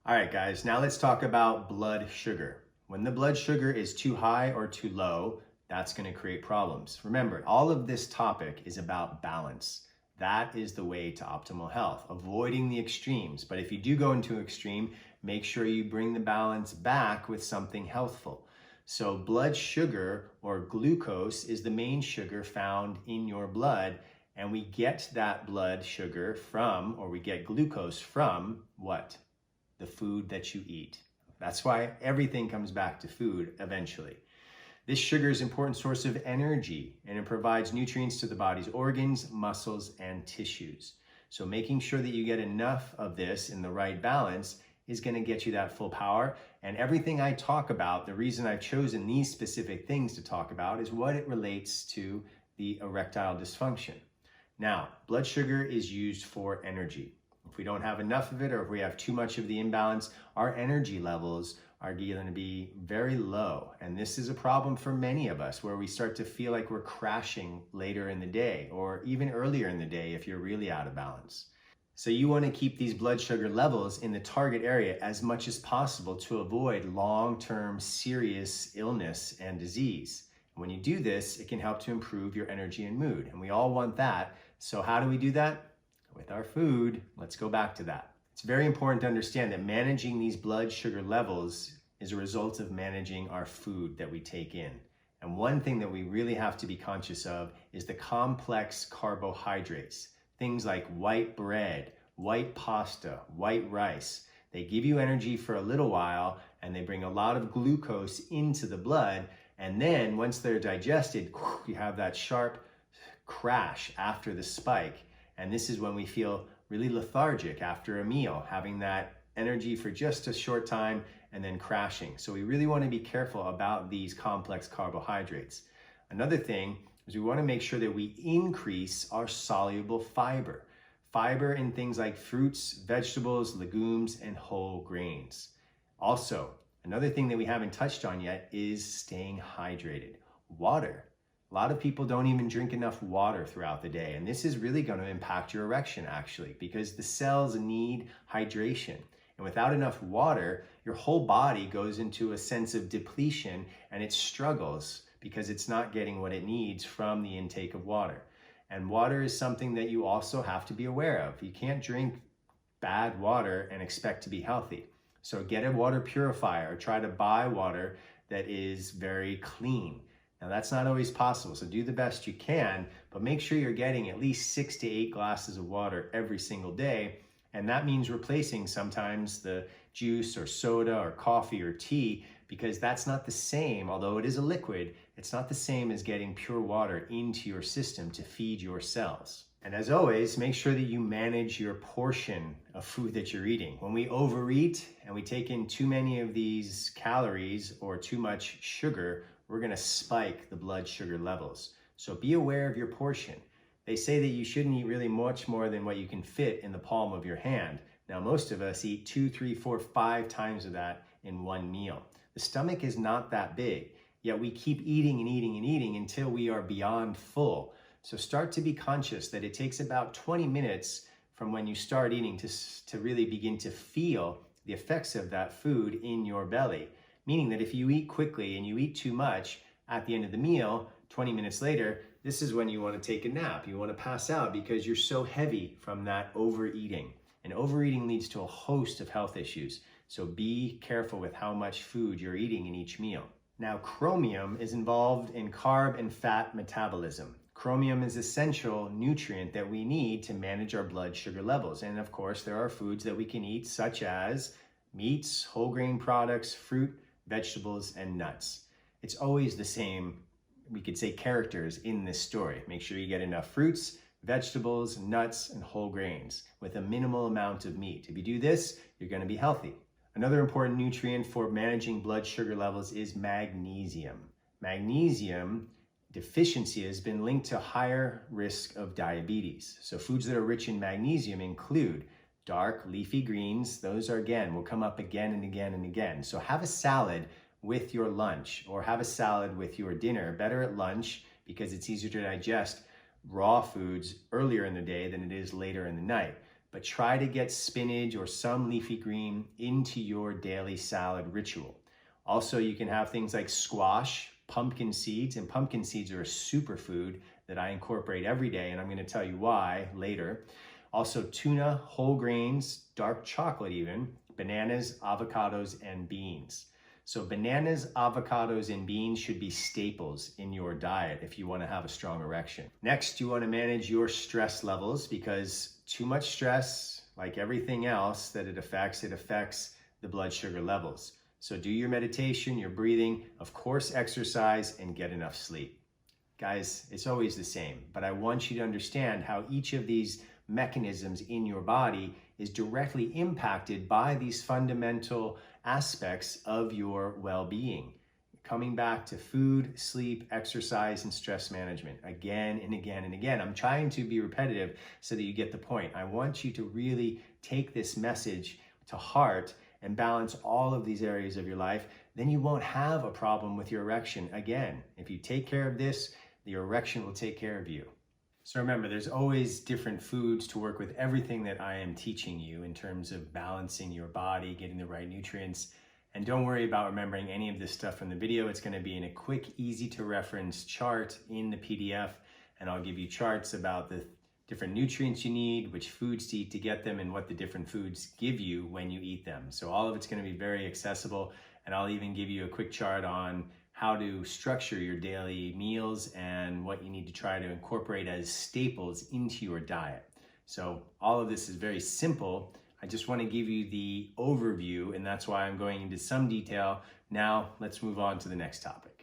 All right, guys, now let's talk about blood sugar. When the blood sugar is too high or too low, that's going to create problems. Remember, all of this topic is about balance. That is the way to optimal health, avoiding the extremes. But if you do go into extreme, make sure you bring the balance back with something healthful. So blood sugar or glucose is the main sugar found in your blood. And we get that blood sugar from, or we get glucose from what? The food that you eat. That's why everything comes back to food eventually. This sugar is an important source of energy, and it provides nutrients to the body's organs, muscles, and tissues. So making sure that you get enough of this in the right balance is going to get you that full power. And everything I talk about, the reason I've chosen these specific things to talk about is what it relates to the erectile dysfunction. Now, blood sugar is used for energy. If we don't have enough of it, or if we have too much of the imbalance, our energy levels are going to be very low. And this is a problem for many of us, where we start to feel like we're crashing later in the day, or even earlier in the day if you're really out of balance. So you want to keep these blood sugar levels in the target area as much as possible to avoid long-term serious illness and disease. When you do this, it can help to improve your energy and mood. And we all want that. So how do we do that? With our food. Let's go back to that. It's very important to understand that managing these blood sugar levels is a result of managing our food that we take in. And one thing that we really have to be conscious of is the complex carbohydrates. Things like white bread, white pasta, white rice. They give you energy for a little while, and they bring a lot of glucose into the blood. And then once they're digested, you have that sharp crash after the spike. And this is when we feel really lethargic after a meal, having that energy for just a short time and then crashing. So we really want to be careful about these complex carbohydrates. Another thing is we want to make sure that we increase our soluble fiber. Fiber in things like fruits, vegetables, legumes, and whole grains. Also, another thing that we haven't touched on yet is staying hydrated. Water. A lot of people don't even drink enough water throughout the day, and this is really going to impact your erection actually, because the cells need hydration. And without enough water, your whole body goes into a sense of depletion, and it struggles because it's not getting what it needs from the intake of water. And water is something that you also have to be aware of. You can't drink bad water and expect to be healthy. So get a water purifier, or try to buy water that is very clean. Now that's not always possible, so do the best you can, but make sure you're getting at least 6 to 8 glasses of water every single day. And that means replacing sometimes the juice or soda or coffee or tea, because that's not the same, although it is a liquid, it's not the same as getting pure water into your system to feed your cells. And as always, make sure that you manage your portion of food that you're eating. When we overeat and we take in too many of these calories or too much sugar, we're going to spike the blood sugar levels. So be aware of your portion. They say that you shouldn't eat really much more than what you can fit in the palm of your hand. Now, most of us eat 2, 3, 4, 5 times of that in one meal. The stomach is not that big, yet we keep eating and eating and eating until we are beyond full. So start to be conscious that it takes about 20 minutes from when you start eating to really begin to feel the effects of that food in your belly. Meaning that if you eat quickly and you eat too much at the end of the meal, 20 minutes later, this is when you want to take a nap. You want to pass out because you're so heavy from that overeating. And overeating leads to a host of health issues. So be careful with how much food you're eating in each meal. Now, chromium is involved in carb and fat metabolism. Chromium is an essential nutrient that we need to manage our blood sugar levels. And of course, there are foods that we can eat, such as meats, whole grain products, fruit, vegetables, and nuts. It's always the same, we could say, characters in this story. Make sure you get enough fruits, vegetables, nuts, and whole grains with a minimal amount of meat. If you do this, you're going to be healthy. Another important nutrient for managing blood sugar levels is magnesium. Magnesium deficiency has been linked to higher risk of diabetes. So foods that are rich in magnesium include dark leafy greens. Those are, again, will come up again and again and again. So have a salad with your lunch, or have a salad with your dinner. Better at lunch, because it's easier to digest raw foods earlier in the day than it is later in the night. but try to get spinach or some leafy green into your daily salad ritual. Also, you can have things like squash, pumpkin seeds, and pumpkin seeds are a superfood that I incorporate every day, and I'm going to tell you why later. Also, tuna, whole grains, dark chocolate even, bananas, avocados, and beans. So bananas, avocados, and beans should be staples in your diet if you want to have a strong erection. Next, you want to manage your stress levels, because too much stress, like everything else that it affects the blood sugar levels. So do your meditation, your breathing, of course, exercise, and get enough sleep. Guys, it's always the same, but I want you to understand how each of these mechanisms in your body is directly impacted by these fundamental aspects of your well-being. Coming back to food, sleep, exercise, and stress management again and again and again. I'm trying to be repetitive so that you get the point. I want you to really take this message to heart and balance all of these areas of your life. Then you won't have a problem with your erection again. If you take care of this, your erection will take care of you. So remember, there's always different foods to work with everything that I am teaching you in terms of balancing your body, getting the right nutrients. And don't worry about remembering any of this stuff from the video. It's going to be in a quick, easy to reference chart in the PDF. And I'll give you charts about the different nutrients you need, which foods to eat to get them, and what the different foods give you when you eat them. So all of it's going to be very accessible. And I'll even give you a quick chart on how to structure your daily meals and what you need to try to incorporate as staples into your diet. So all of this is very simple. I just want to give you the overview, and that's why I'm going into some detail. Now let's move on to the next topic.